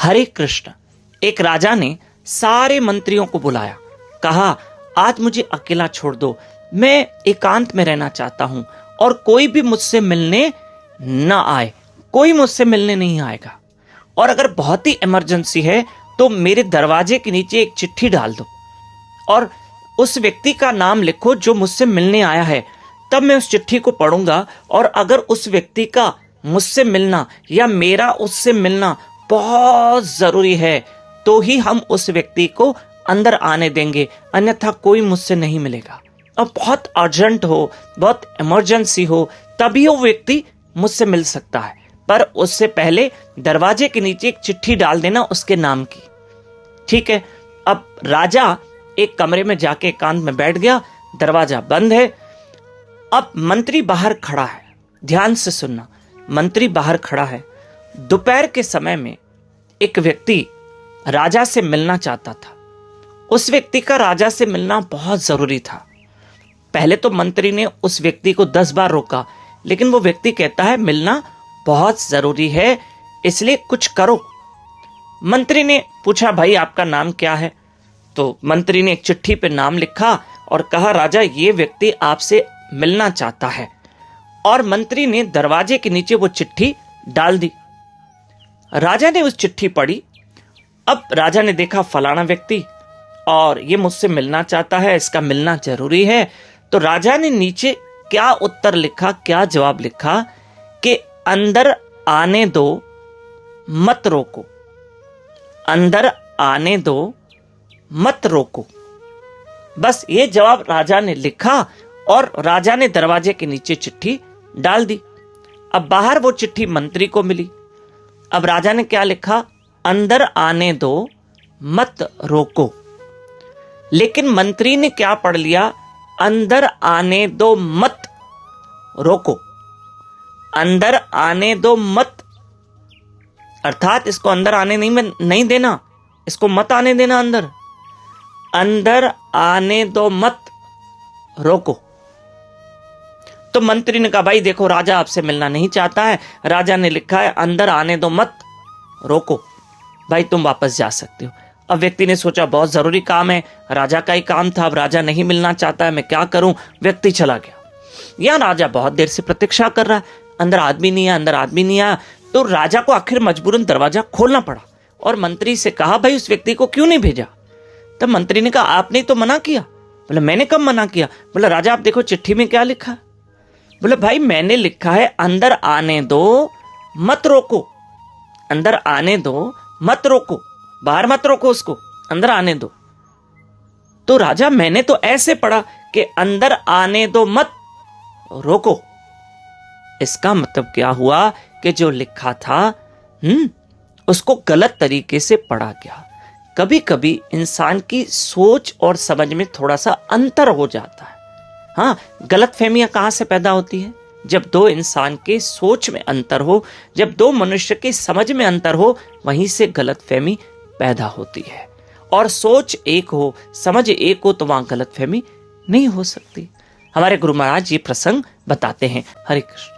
हरे कृष्ण। एक राजा ने सारे मंत्रियों को बुलाया, कहा आज मुझे अकेला छोड़ दो, मैं एकांत में रहना चाहता हूं और कोई भी मुझसे मिलने ना आए, कोई मुझसे मिलने नहीं आएगा। और अगर बहुत ही इमरजेंसी है तो मेरे दरवाजे के नीचे एक चिट्ठी डाल दो और उस व्यक्ति का नाम लिखो जो मुझसे मिलने आया है, तब मैं उस चिट्ठी को पढ़ूंगा और अगर उस व्यक्ति का मुझसे मिलना या मेरा उससे मिलना बहुत जरूरी है तो ही हम उस व्यक्ति को अंदर आने देंगे, अन्यथा कोई मुझसे नहीं मिलेगा। और बहुत अर्जेंट हो, बहुत इमरजेंसी हो, तभी वो व्यक्ति मुझसे मिल सकता है, पर उससे पहले दरवाजे के नीचे एक चिट्ठी डाल देना उसके नाम की। ठीक है। अब राजा एक कमरे में जाके एकांत में बैठ गया, दरवाजा बंद है। अब मंत्री बाहर खड़ा है, ध्यान से सुनना। मंत्री बाहर खड़ा है। दोपहर के समय में एक व्यक्ति राजा से मिलना चाहता था। उस व्यक्ति का राजा से मिलना बहुत जरूरी था। पहले तो मंत्री ने उस व्यक्ति को 10 बार रोका, लेकिन वो व्यक्ति कहता है मिलना बहुत जरूरी है, इसलिए कुछ करो। मंत्री ने पूछा भाई आपका नाम क्या है? तो मंत्री ने एक चिट्ठी पे नाम लिखा और कहा राजा ये व्यक्ति आपसे मिलना चाहता है। और मंत्री ने दरवाजे के नीचे वो चिट्ठी डाल दी। राजा ने उस चिट्ठी पढ़ी। अब राजा ने देखा फलाना व्यक्ति और ये मुझसे मिलना चाहता है, इसका मिलना जरूरी है। तो राजा ने नीचे क्या उत्तर लिखा, क्या जवाब लिखा कि अंदर आने दो मत रोको, अंदर आने दो मत रोको। बस ये जवाब राजा ने लिखा और राजा ने दरवाजे के नीचे चिट्ठी डाल दी। अब बाहर वो चिट्ठी मंत्री को मिली। अब राजा ने क्या लिखा, अंदर आने दो मत रोको। लेकिन मंत्री ने क्या पढ़ लिया, अंदर आने दो मत रोको। अंदर आने दो मत, अर्थात इसको अंदर आने नहीं देना, इसको मत आने देना अंदर। अंदर आने दो मत रोको। तो मंत्री ने कहा भाई देखो राजा आपसे मिलना नहीं चाहता है, राजा ने लिखा है अंदर आने दो मत रोको, भाई तुम वापस जा सकते हो। अब व्यक्ति ने सोचा बहुत जरूरी काम है, राजा का ही काम था, अब राजा नहीं मिलना चाहता है, मैं क्या करूं। व्यक्ति चला गया। यहां राजा बहुत देर से प्रतीक्षा कर रहा है, अंदर आदमी नहीं आया, अंदर आदमी नहीं आया। तो राजा को आखिर मजबूरन दरवाजा खोलना पड़ा और मंत्री से कहा भाई उस व्यक्ति को क्यों नहीं भेजा? तब मंत्री ने कहा आपने तो मना किया। बोले मैंने कब मना किया? बोले राजा आप देखो चिट्ठी में क्या लिखा। बोले भाई मैंने लिखा है अंदर आने दो मत रोको, अंदर आने दो मत रोको, बाहर मत रोको उसको, अंदर आने दो। तो राजा मैंने तो ऐसे पढ़ा कि अंदर आने दो मत रोको। इसका मतलब क्या हुआ कि जो लिखा था उसको गलत तरीके से पढ़ा गया। कभी कभी इंसान की सोच और समझ में थोड़ा सा अंतर हो जाता है। हाँ, गलतफहमियां कहां से पैदा होती है? जब दो इंसान के सोच में अंतर हो, जब दो मनुष्य की समझ में अंतर हो, वहीं से गलतफहमी पैदा होती है। और सोच एक हो, समझ एक हो, तो वहां गलतफहमी नहीं हो सकती। हमारे गुरु महाराज ये प्रसंग बताते हैं। हरे कृष्ण।